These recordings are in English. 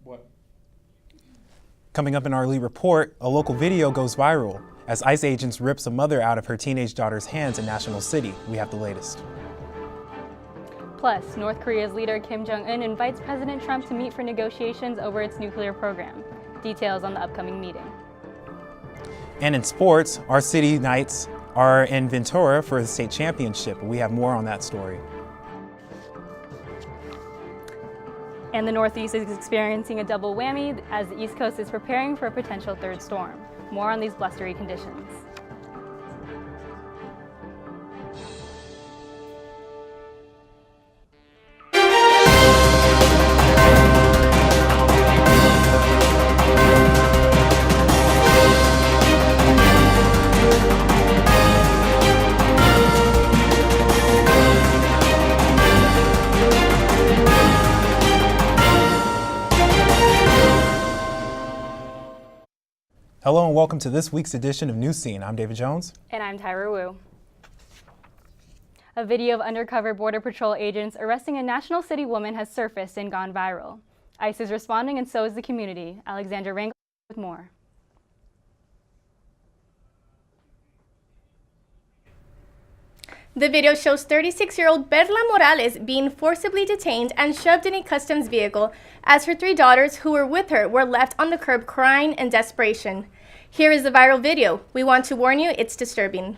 What? Coming up in our lead report, a local video goes viral as ICE agents rips a mother out of her teenage daughter's hands in National City. We have the latest. Plus, North Korea's leader Kim Jong-un invites President Trump to meet for negotiations over its nuclear program. Details on the upcoming meeting. And in sports, our City Knights are in Ventura for the state championship. We have more on that story. And the Northeast is experiencing a double whammy as the East Coast is preparing for a potential third storm. More on these blustery conditions. Hello and welcome to this week's edition of Newscene. I'm David Jones. And I'm Tyra Wu. A video of undercover Border Patrol agents arresting a National City woman has surfaced and gone viral. ICE is responding and so is the community. Alexandra Rangel with more. The video shows 36-year-old Perla Morales being forcibly detained and shoved in a customs vehicle as her 3 daughters who were with her were left on the curb crying in desperation. Here is the viral video. We want to warn you, it's disturbing.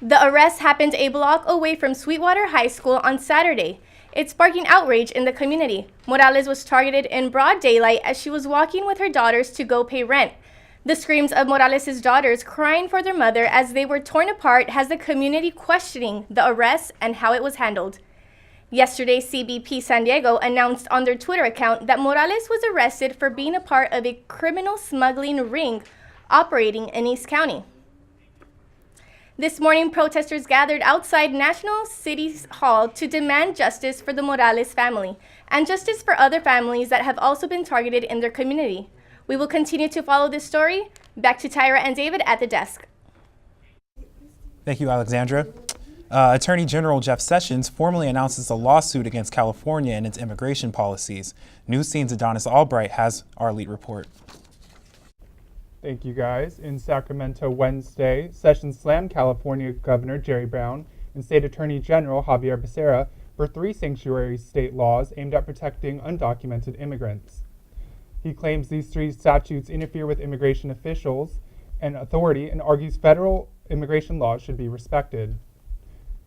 The arrest happened a block away from Sweetwater High School on Saturday. It's sparking outrage in the community. Morales was targeted in broad daylight as she was walking with her daughters to go pay rent. The screams of Morales' daughters crying for their mother as they were torn apart has the community questioning the arrest and how it was handled. Yesterday, CBP San Diego announced on their Twitter account that Morales was arrested for being a part of a criminal smuggling ring operating in East County. This morning, protesters gathered outside National City Hall to demand justice for the Morales family and justice for other families that have also been targeted in their community. We will continue to follow this story. Back to Tyra and David at the desk. Thank you, Alexandra. Attorney General Jeff Sessions formally announces a lawsuit against California and its immigration policies. Newscene's Adonis Albright has our lead report. Thank you, guys. In Sacramento Wednesday, Sessions slammed California Governor Jerry Brown and State Attorney General Javier Becerra for 3 sanctuary state laws aimed at protecting undocumented immigrants. He claims these 3 statutes interfere with immigration officials and authority and argues federal immigration laws should be respected.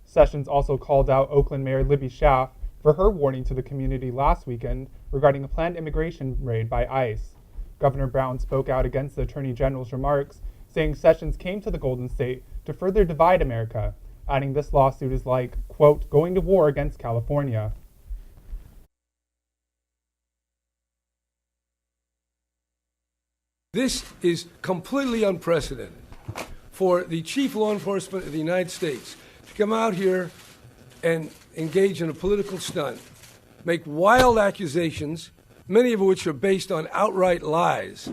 Sessions also called out Oakland Mayor Libby Schaaf for her warning to the community last weekend regarding a planned immigration raid by ICE. Governor Brown spoke out against the Attorney General's remarks, saying Sessions came to the Golden State to further divide America, adding this lawsuit is like, quote, going to war against California. This is completely unprecedented for the chief law enforcement of the United States to come out here and engage in a political stunt, make wild accusations, many of which are based on outright lies.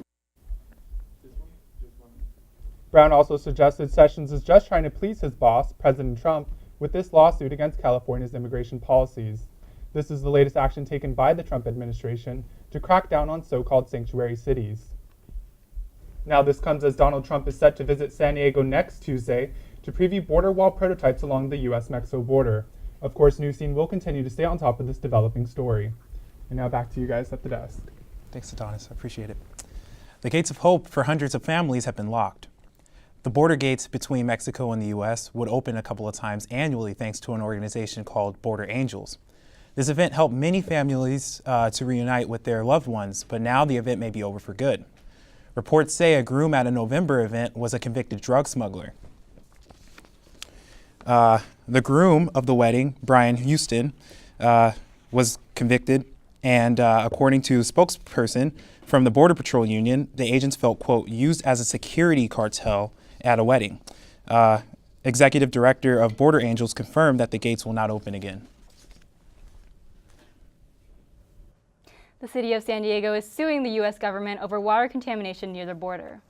Brown also suggested Sessions is just trying to please his boss, President Trump, with this lawsuit against California's immigration policies. This is the latest action taken by the Trump administration to crack down on so-called sanctuary cities. Now this comes as Donald Trump is set to visit San Diego next Tuesday to preview border wall prototypes along the U.S.-Mexico border. Of course, Newscene will continue to stay on top of this developing story. And now back to you guys at the desk. Thanks, Adonis. I appreciate it. The gates of hope for hundreds of families have been locked. The border gates between Mexico and the U.S. would open a couple of times annually thanks to an organization called Border Angels. This event helped many families to reunite with their loved ones, but now the event may be over for good. Reports say a groom at a November event was a convicted drug smuggler. The groom of the wedding, Brian Houston, was convicted, and according to a spokesperson from the Border Patrol Union, the agents felt, quote, used as a security cartel at a wedding. Executive Director of Border Angels confirmed that the gates will not open again. The city of San Diego is suing the U.S. government over water contamination near the border.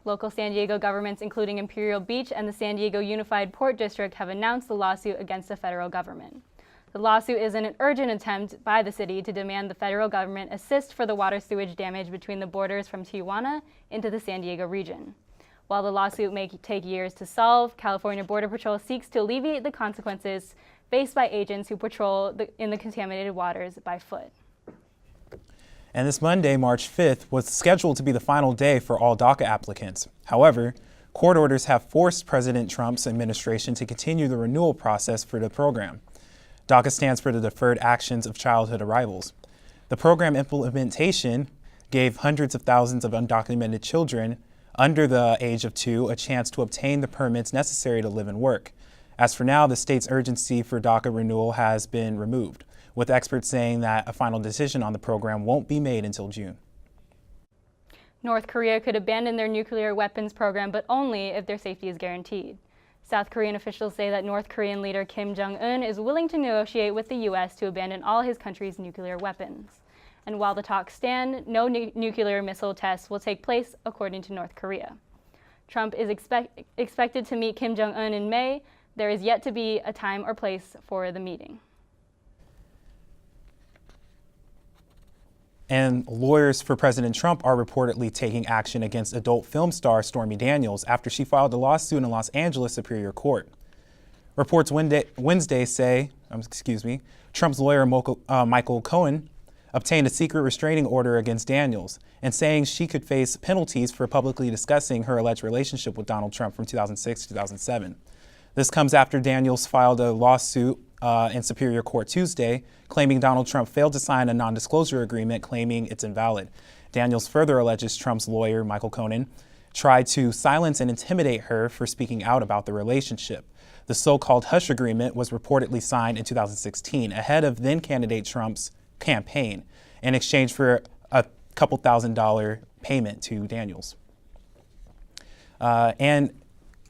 Local San Diego governments, including Imperial Beach and the San Diego Unified Port District, have announced the lawsuit against the federal government. The lawsuit is an urgent attempt by the city to demand the federal government assist for the water sewage damage between the borders from Tijuana into the San Diego region. While the lawsuit may take years to solve, California Border Patrol seeks to alleviate the consequences faced by agents who patrol in the contaminated waters by foot. And this Monday, March 5th, was scheduled to be the final day for all DACA applicants. However, court orders have forced President Trump's administration to continue the renewal process for the program. DACA stands for the Deferred Actions of Childhood Arrivals. The program implementation gave hundreds of thousands of undocumented children under the age of 2 a chance to obtain the permits necessary to live and work. As for now, the state's urgency for DACA renewal has been removed, with experts saying that a final decision on the program won't be made until June. North Korea could abandon their nuclear weapons program, but only if their safety is guaranteed. South Korean officials say that North Korean leader Kim Jong-un is willing to negotiate with the U.S. to abandon all his country's nuclear weapons. And while the talks stand, no nuclear missile tests will take place, according to North Korea. Trump is expected to meet Kim Jong-un in May. There is yet to be a time or place for the meeting. And lawyers for President Trump are reportedly taking action against adult film star Stormy Daniels after she filed a lawsuit in Los Angeles Superior Court. Reports Wednesday say, Trump's lawyer Michael Cohen obtained a secret restraining order against Daniels and saying she could face penalties for publicly discussing her alleged relationship with Donald Trump from 2006 to 2007. This comes after Daniels filed a lawsuit in Superior Court Tuesday, claiming Donald Trump failed to sign a non-disclosure agreement, claiming it's invalid. Daniels further alleges Trump's lawyer, Michael Cohen, tried to silence and intimidate her for speaking out about the relationship. The so-called hush agreement was reportedly signed in 2016, ahead of then-candidate Trump's campaign, in exchange for a couple $1,000 payment to Daniels. And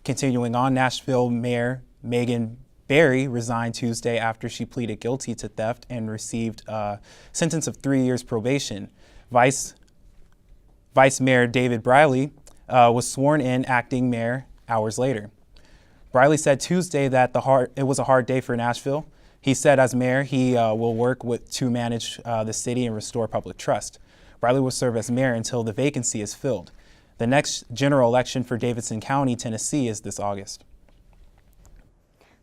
continuing on, Nashville Mayor Megan Barry resigned Tuesday after she pleaded guilty to theft and received a sentence of 3 years probation. Vice Mayor David Briley was sworn in acting mayor hours later. Briley said Tuesday that it was a hard day for Nashville. He said as mayor, he will work to manage the city and restore public trust. Briley will serve as mayor until the vacancy is filled. The next general election for Davidson County, Tennessee, is this August.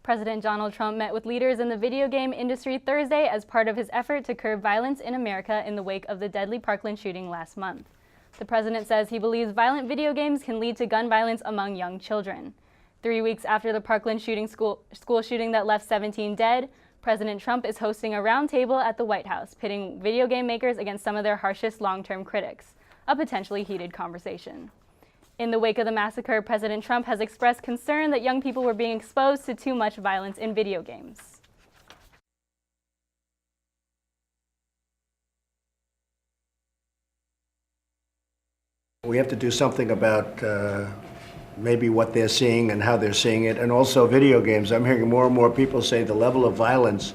President Donald Trump met with leaders in the video game industry Thursday as part of his effort to curb violence in America in the wake of the deadly Parkland shooting last month. The president says he believes violent video games can lead to gun violence among young children. 3 weeks after the Parkland school shooting that left 17 dead, President Trump is hosting a roundtable at the White House, pitting video game makers against some of their harshest long-term critics, a potentially heated conversation. In the wake of the massacre, President Trump has expressed concern that young people were being exposed to too much violence in video games. We have to do something about maybe what they're seeing and how they're seeing it, and also video games. I'm hearing more and more people say the level of violence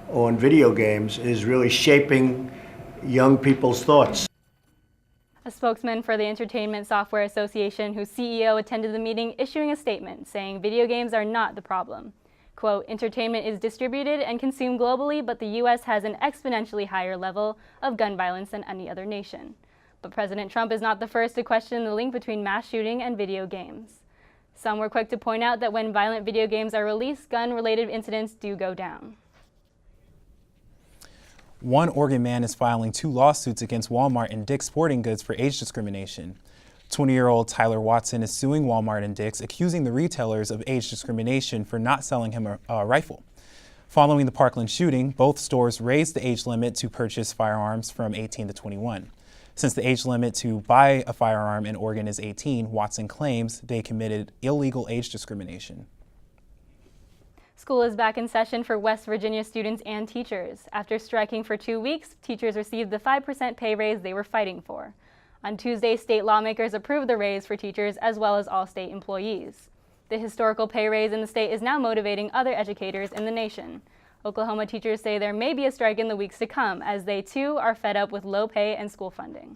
on video games is really shaping young people's thoughts. A spokesman for the Entertainment Software Association, whose CEO attended the meeting, issuing a statement saying video games are not the problem. Quote, entertainment is distributed and consumed globally, but the U.S. has an exponentially higher level of gun violence than any other nation. But President Trump is not the first to question the link between mass shooting and video games. Some were quick to point out that when violent video games are released, gun-related incidents do go down. One Oregon man is filing 2 lawsuits against Walmart and Dick's Sporting Goods for age discrimination. 20-year-old Tyler Watson is suing Walmart and Dick's, accusing the retailers of age discrimination for not selling him a rifle. Following the Parkland shooting, both stores raised the age limit to purchase firearms from 18 to 21. Since the age limit to buy a firearm in Oregon is 18, Watson claims they committed illegal age discrimination. School is back in session for West Virginia students and teachers. After striking for 2 weeks, teachers received the 5% pay raise they were fighting for. On Tuesday, state lawmakers approved the raise for teachers as well as all state employees. The historical pay raise in the state is now motivating other educators in the nation. Oklahoma teachers say there may be a strike in the weeks to come, as they too are fed up with low pay and school funding.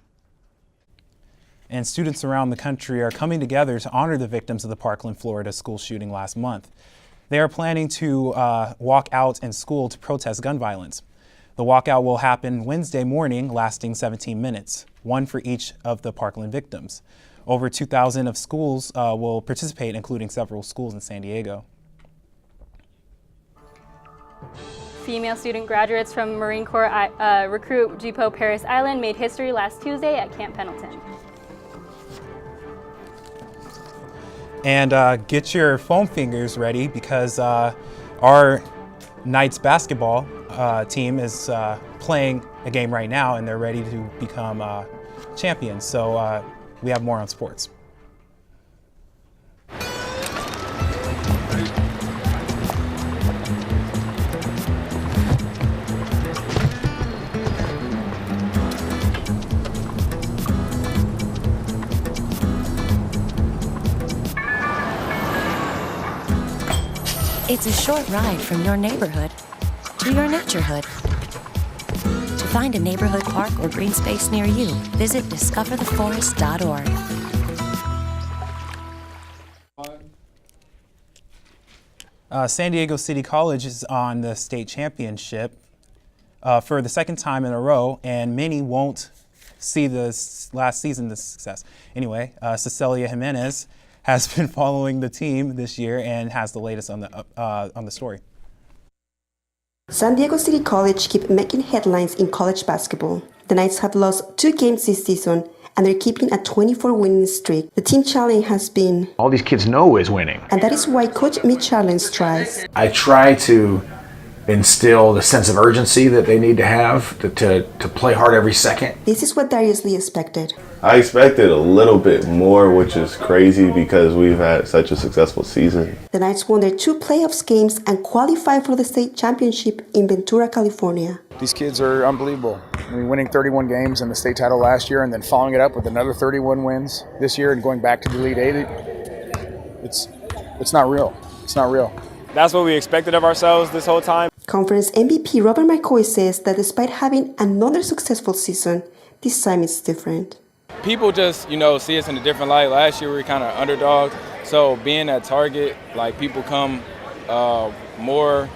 And students around the country are coming together to honor the victims of the Parkland, Florida school shooting last month. They are planning to walk out in school to protest gun violence. The walkout will happen Wednesday morning, lasting 17 minutes, one for each of the Parkland victims. Over 2,000 of schools will participate, including several schools in San Diego. Female student graduates from Marine Corps recruit Depot Paris Island made history last Tuesday at Camp Pendleton. And get your foam fingers ready because our Knights basketball team is playing a game right now and they're ready to become champions. So we have more on sports. It's a short ride from your neighborhood to your naturehood. To find a neighborhood park or green space near you, visit discovertheforest.org. San Diego City College is on the state championship for the second time in a row, and many won't see this last season the success. Anyway, Cecilia Jimenez has been following the team this year and has the latest on the story. San Diego City College keep making headlines in college basketball. The Knights have lost 2 games this season, and they're keeping a 24-winning streak. The team challenge has been all these kids know is winning. And that is why Coach Mitch Charlins tries. I try to instill the sense of urgency that they need to have to play hard every second. This is what Darius Lee expected. I expected a little bit more, which is crazy because we've had such a successful season. The Knights won their 2 playoffs games and qualified for the state championship in Ventura, California. These kids are unbelievable. I mean, winning 31 games in the state title last year and then following it up with another 31 wins this year and going back to the Elite 8, it's not real. It's not real. That's what we expected of ourselves this whole time. Conference MVP Robert McCoy says that despite having another successful season, this time it's different. People just, see us in a different light. Last year we were kind of underdogs. So being at Target, people come more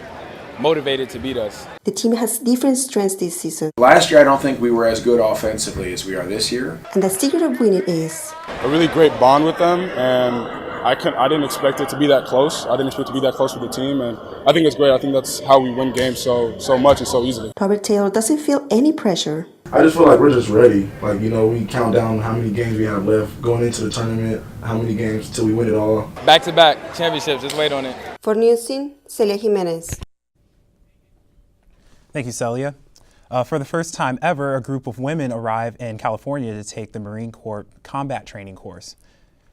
motivated to beat us. The team has different strengths this season. Last year I don't think we were as good offensively as we are this year. And the secret of winning is a really great bond with them, and I didn't expect it to be that close. I didn't expect to be that close with the team, and I think it's great. I think that's how we win games so much and so easily. Robert Taylor doesn't feel any pressure. I just feel like we're just ready. We count down how many games we have left going into the tournament, how many games till we win it all. Back-to-back championships, just wait on it. For Newscene, Celia Jimenez. Thank you, Celia. For the first time ever, a group of women arrive in California to take the Marine Corps combat training course.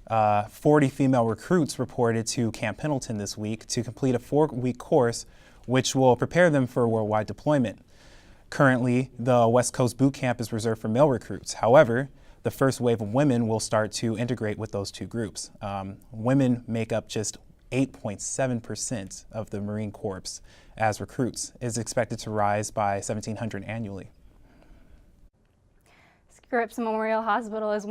40 female recruits reported to Camp Pendleton this week to complete a 4-week course which will prepare them for worldwide deployment. Currently, the West Coast boot camp is reserved for male recruits. However, the first wave of women will start to integrate with those 2 groups. Women make up just 8.7% of the Marine Corps as recruits. It is expected to rise by 1,700 annually. Scripps Memorial Hospital is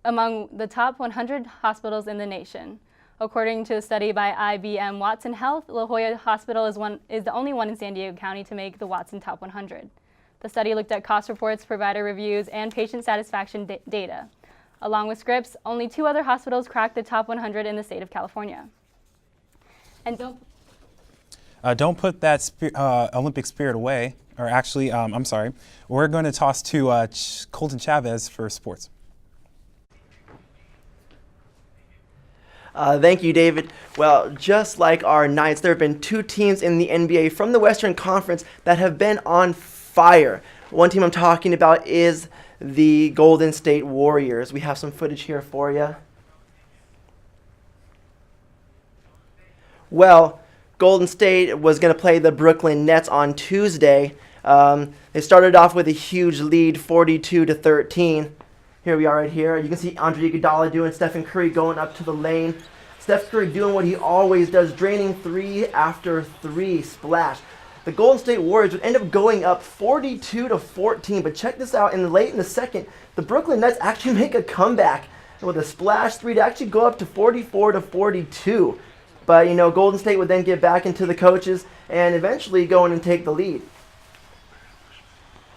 among the top 100 hospitals in the nation. According to a study by IBM Watson Health, La Jolla Hospital is the only one in San Diego County to make the Watson Top 100. The study looked at cost reports, provider reviews, and patient satisfaction data. Along with Scripps, only 2 other hospitals cracked the top 100 in the state of California. And don't put that Olympic spirit away. Or actually, I'm sorry. We're going to toss to Colton Chavez for sports. Thank you, David. Well, just like our Knights, there have been 2 teams in the NBA from the Western Conference that have been on fire. One team I'm talking about is the Golden State Warriors. We have some footage here for you. Well, Golden State was going to play the Brooklyn Nets on Tuesday. They started off with a huge lead, 42-13. Here we are right here. You can see Andre Iguodala doing Stephen Curry going up to the lane. Steph Curry doing what he always does, draining 3 after 3, splash. The Golden State Warriors would end up going up 42-14, but check this out, late in the second, the Brooklyn Nets actually make a comeback with a splash 3 to actually go up to 44-42. But, Golden State would then get back into the coaches and eventually go in and take the lead.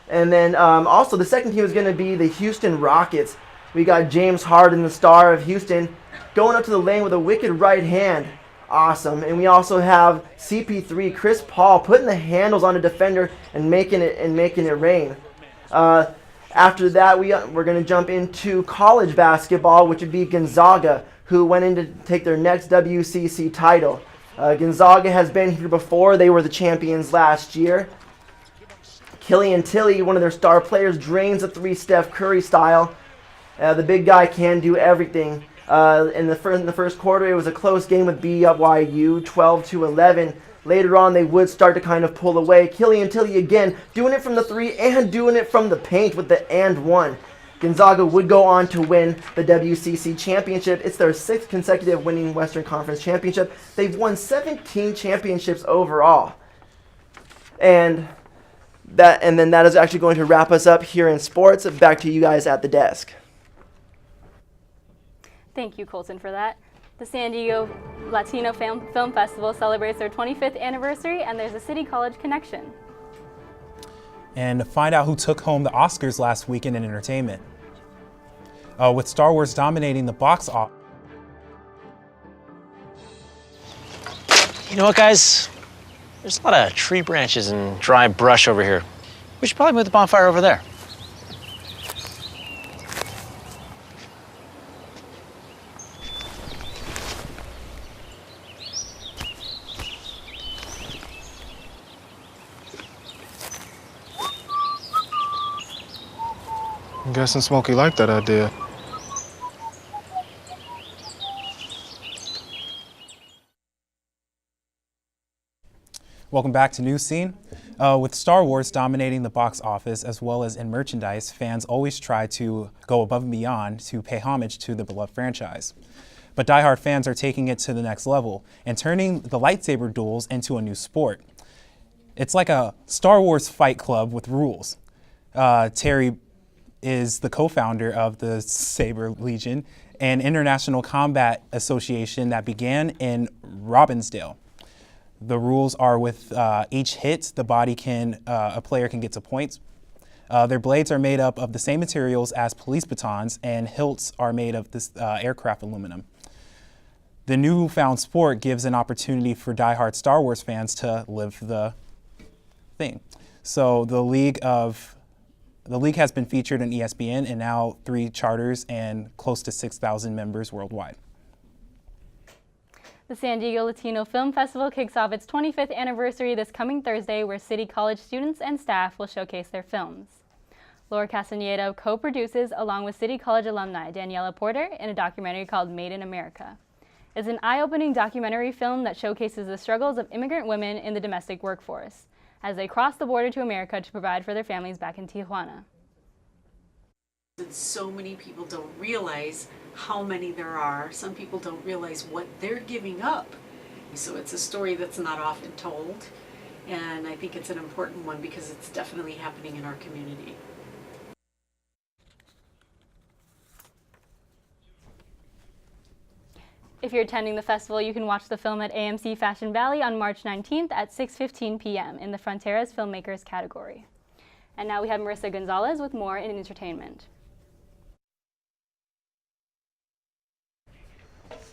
And then also the second team is going to be the Houston Rockets. We got James Harden, the star of Houston, going up to the lane with a wicked right hand. Awesome. And we also have CP3, Chris Paul, putting the handles on the defender and making it rain. After that, we're going to jump into college basketball, which would be Gonzaga, who went in to take their next WCC title. Gonzaga has been here before. They were the champions last year. Killian Tilly, one of their star players, drains a three Steph Curry style. The big guy can do everything. In the first quarter, it was a close game with BYU, 12-11. Later on, they would start to kind of pull away. Killian Tilly again, doing it from the three and doing it from the paint with the and one. Gonzaga would go on to win the WCC championship. It's their 6th consecutive winning Western Conference championship. They've won 17 championships overall. And then that is actually going to wrap us up here in sports. Back to you guys at the desk. Thank you, Colton, for that. The San Diego Latino Film Festival celebrates their 25th anniversary, and there's a City College connection. And to find out who took home the Oscars last weekend in entertainment. With Star Wars dominating the box office. You know what, guys? There's a lot of tree branches and dry brush over here. We should probably move the bonfire over there. I'm guessing Smokey liked that idea. Welcome back to Newscene. With Star Wars dominating the box office as well as in merchandise, fans always try to go above and beyond to pay homage to the beloved franchise. But diehard fans are taking it to the next level and turning the lightsaber duels into a new sport. It's like a Star Wars fight club with rules. Terry is the co-founder of the Saber Legion, an international combat association that began in Robbinsdale. The rules are with each hit, a player can get to points. Their blades are made up of the same materials as police batons, and hilts are made of this aircraft aluminum. The newfound sport gives an opportunity for diehard Star Wars fans to live the thing. So the league has been featured on ESPN and now 3 charters and close to 6,000 members worldwide. The San Diego Latino Film Festival kicks off its 25th anniversary this coming Thursday, where City College students and staff will showcase their films. Laura Castaneda co-produces, along with City College alumni Daniela Porter, in a documentary called Made in America. It's an eye-opening documentary film that showcases the struggles of immigrant women in the domestic workforce as they cross the border to America to provide for their families back in Tijuana. So many people don't realize how many there are. Some people don't realize what they're giving up. So it's a story that's not often told, and I think it's an important one because it's definitely happening in our community. If you're attending the festival, you can watch the film at AMC Fashion Valley on March 19th at 6:15 p.m. in the Fronteras Filmmakers category. And now we have Marissa Gonzalez with more in entertainment.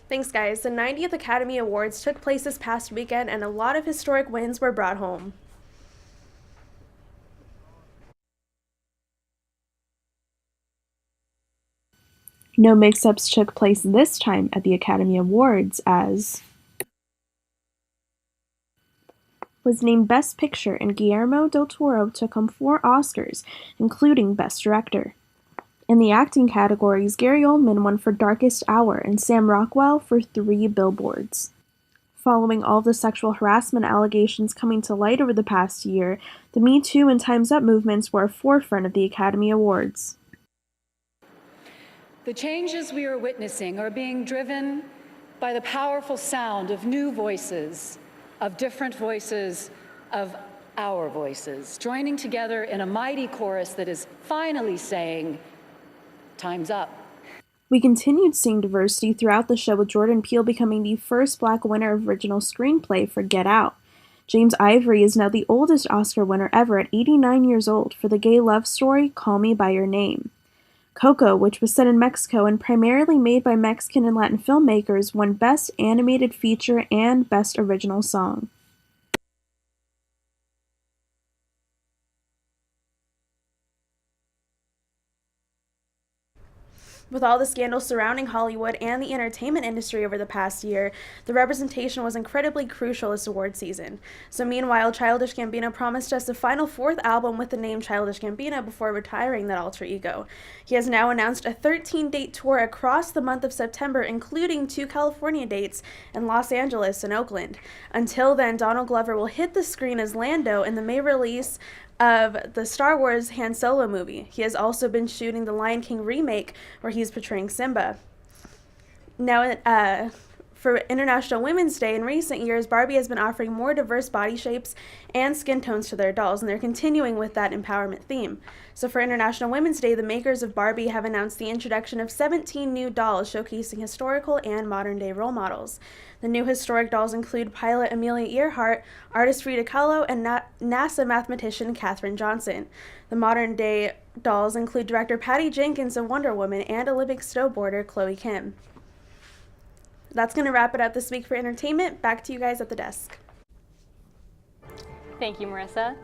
Thanks, guys. The 90th Academy Awards took place this past weekend, and a lot of historic wins were brought home. No mix-ups took place this time at the Academy Awards, as was named Best Picture, and Guillermo del Toro took home 4 Oscars, including Best Director. In the acting categories, Gary Oldman won for Darkest Hour and Sam Rockwell for 3 Billboards. Following all the sexual harassment allegations coming to light over the past year, the Me Too and Time's Up movements were a forefront of the Academy Awards. The changes we are witnessing are being driven by the powerful sound of new voices, of different voices, of our voices, joining together in a mighty chorus that is finally saying, "Time's up." We continued seeing diversity throughout the show, with Jordan Peele becoming the first Black winner of original screenplay for Get Out. James Ivory is now the oldest Oscar winner ever at 89 years old for the gay love story Call Me By Your Name. Coco, which was set in Mexico and primarily made by Mexican and Latin filmmakers, won Best Animated Feature and Best Original Song. With all the scandals surrounding Hollywood and the entertainment industry over the past year, the representation was incredibly crucial this award season. So meanwhile, Childish Gambino promised us a final fourth album with the name Childish Gambino before retiring that alter ego. He has now announced a 13-date tour across the month of September, including 2 California dates in Los Angeles and Oakland. Until then, Donald Glover will hit the screen as Lando in the May release of the Star Wars Han Solo movie. He has also been shooting the Lion King remake, where he's portraying Simba. Now, for International Women's Day, in recent years, Barbie has been offering more diverse body shapes and skin tones to their dolls, and they're continuing with that empowerment theme. So for International Women's Day, the makers of Barbie have announced the introduction of 17 new dolls showcasing historical and modern-day role models. The new historic dolls include pilot Amelia Earhart, artist Frida Kahlo, and NASA mathematician Katherine Johnson. The modern-day dolls include director Patty Jenkins of Wonder Woman and Olympic snowboarder Chloe Kim. That's going to wrap it up this week for entertainment. Back to you guys at the desk. Thank you, Marissa.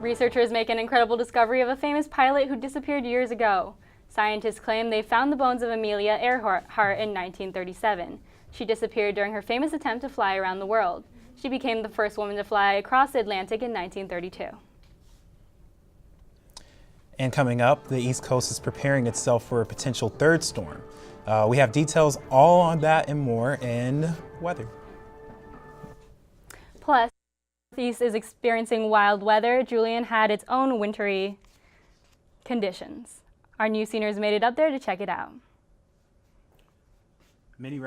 Researchers make an incredible discovery of a famous pilot who disappeared years ago. Scientists claim they found the bones of Amelia Earhart in 1937. She disappeared during her famous attempt to fly around the world. She became the first woman to fly across the Atlantic in 1932. And coming up, the East Coast is preparing itself for a potential third storm. We have details all on that and more in weather. Plus, the East is experiencing wild weather. Julian had its own wintry conditions. Our Newsceners made it up there to check it out. Many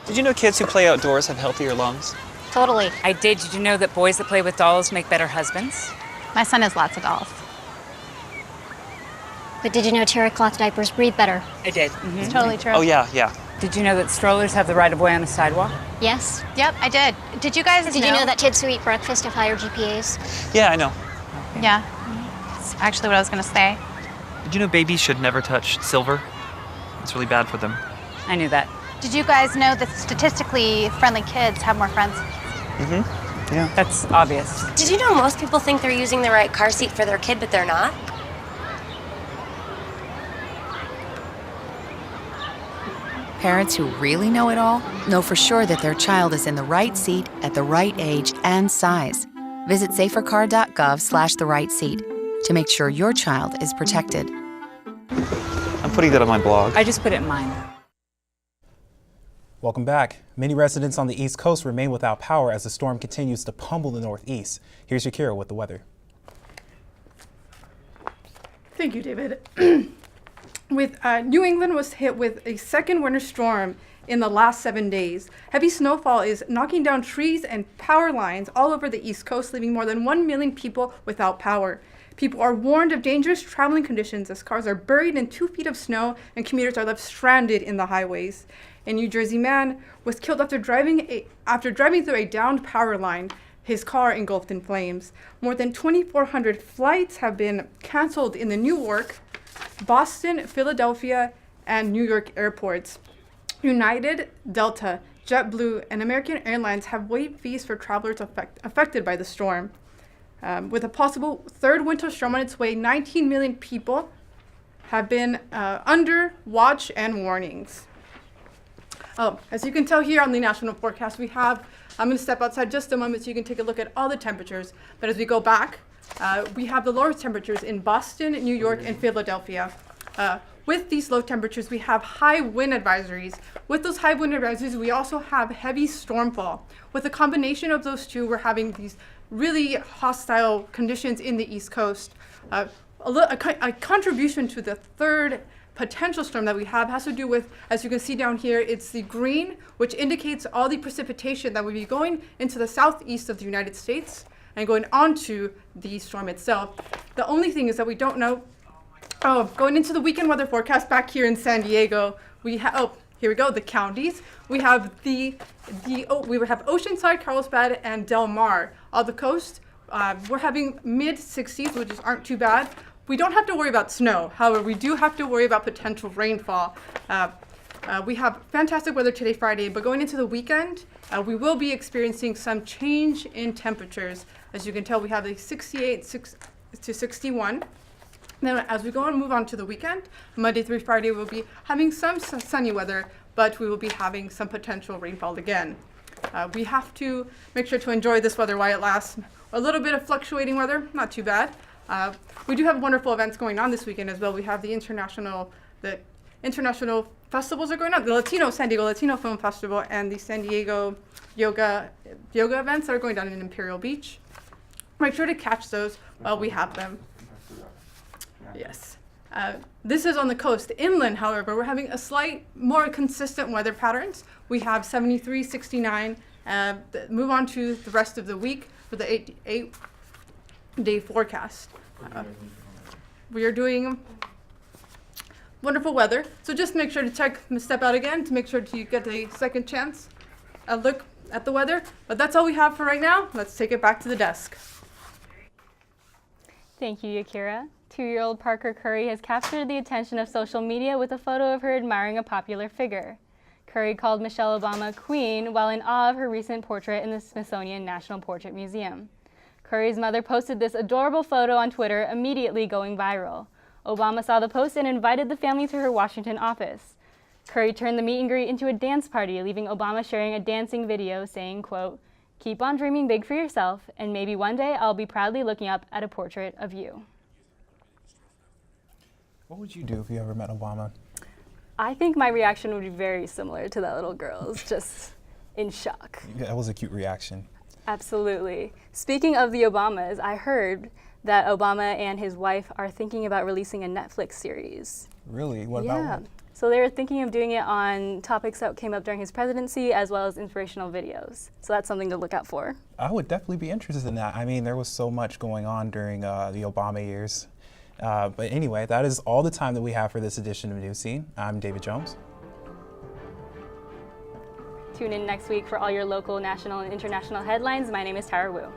Did you know kids who play outdoors have healthier lungs? Totally. I did. Did you know that boys that play with dolls make better husbands? My son has lots of dolls. But did you know terry cloth diapers breathe better? I did. It's totally true. Oh, yeah. Did you know that strollers have the right of way on a sidewalk? Yes. Yep, I did. Did you guys Did you know that kids who eat breakfast have higher GPAs? Yeah, I know. Yeah. That's actually what I was going to say. Did you know babies should never touch silver? It's really bad for them. I knew that. Did you guys know that statistically friendly kids have more friends? Mm-hmm. Yeah. That's obvious. Did you know most people think they're using the right car seat for their kid, but they're not? Parents who really know it all know for sure that their child is in the right seat at the right age and size. Visit safercar.gov/the right seat to make sure your child is protected. I'm putting that on my blog. I just put it in mine. Welcome back. Many residents on the East Coast remain without power as the storm continues to pummel the Northeast. Here's Yakira with the weather. Thank you, David. New England was hit with a second winter storm in the last 7 days. Heavy snowfall is knocking down trees and power lines all over the East Coast, leaving more than 1 million people without power. People are warned of dangerous traveling conditions as cars are buried in 2 feet of snow and commuters are left stranded in the highways. A New Jersey man was killed after driving through a downed power line. His car engulfed in flames. More than 2,400 flights have been canceled in the Newark, Boston, Philadelphia, and New York airports. United, Delta, JetBlue, and American Airlines have waived fees for travelers affected by the storm. With a possible third winter storm on its way, 19 million people have been under watch and warnings. Oh, as you can tell here on the national forecast, I'm going to step outside just a moment so you can take a look at all the temperatures. But as we go back, we have the lowest temperatures in Boston, New York, and Philadelphia. With these low temperatures, we have high wind advisories. With those high wind advisories, we also have heavy stormfall. With a combination of those two, we're having these really hostile conditions in the East Coast. A contribution to the third potential storm that we have has to do with, as you can see down here, it's the green, which indicates all the precipitation that will be going into the southeast of the United States and going onto the storm itself. The only thing is that we don't know. Going into the weekend weather forecast back here in San Diego, we have, here we go, the counties. We have we have Oceanside, Carlsbad, and Del Mar. On the coast, we're having mid-60s, which aren't too bad. We don't have to worry about snow. However, we do have to worry about potential rainfall. We have fantastic weather today, Friday, but going into the weekend, we will be experiencing some change in temperatures. As you can tell, we have a 68 to 61. Then as we go and move on to the weekend, Monday through Friday, we'll be having some sunny weather, but we will be having some potential rainfall again. We have to make sure to enjoy this weather while it lasts. A little bit of fluctuating weather, not too bad. We do have wonderful events going on this weekend as well. We have the international festivals are going on, the San Diego Latino Film Festival and the San Diego yoga events that are going on in Imperial Beach. Make sure to catch those while we have them. Yes. This is on the coast. Inland, however, we're having a slight more consistent weather patterns. We have 73, 69. Move on to the rest of the week for the 8-day forecast. We are doing wonderful weather. So just make sure to step out again to make sure to get a second chance at look at the weather. But that's all we have for right now. Let's take it back to the desk. Thank you, Yakira. 2-year-old Parker Curry has captured the attention of social media with a photo of her admiring a popular figure. Curry called Michelle Obama queen while in awe of her recent portrait in the Smithsonian National Portrait Museum. Curry's mother posted this adorable photo on Twitter, immediately going viral. Obama saw the post and invited the family to her Washington office. Curry turned the meet and greet into a dance party, leaving Obama sharing a dancing video saying, quote, "Keep on dreaming big for yourself, and maybe one day I'll be proudly looking up at a portrait of you." What would you do if you ever met Obama? I think my reaction would be very similar to that little girl's, just in shock. Yeah, that was a cute reaction. Absolutely. Speaking of the Obamas, I heard that Obama and his wife are thinking about releasing a Netflix series. Really? What about Yeah. what? So they were thinking of doing it on topics that came up during his presidency as well as inspirational videos. So that's something to look out for. I would definitely be interested in that. I mean, there was so much going on during the Obama years. But anyway, that is all the time that we have for this edition of Newscene. I'm David Jones. Tune in next week for all your local, national, and international headlines. My name is Tara Wu.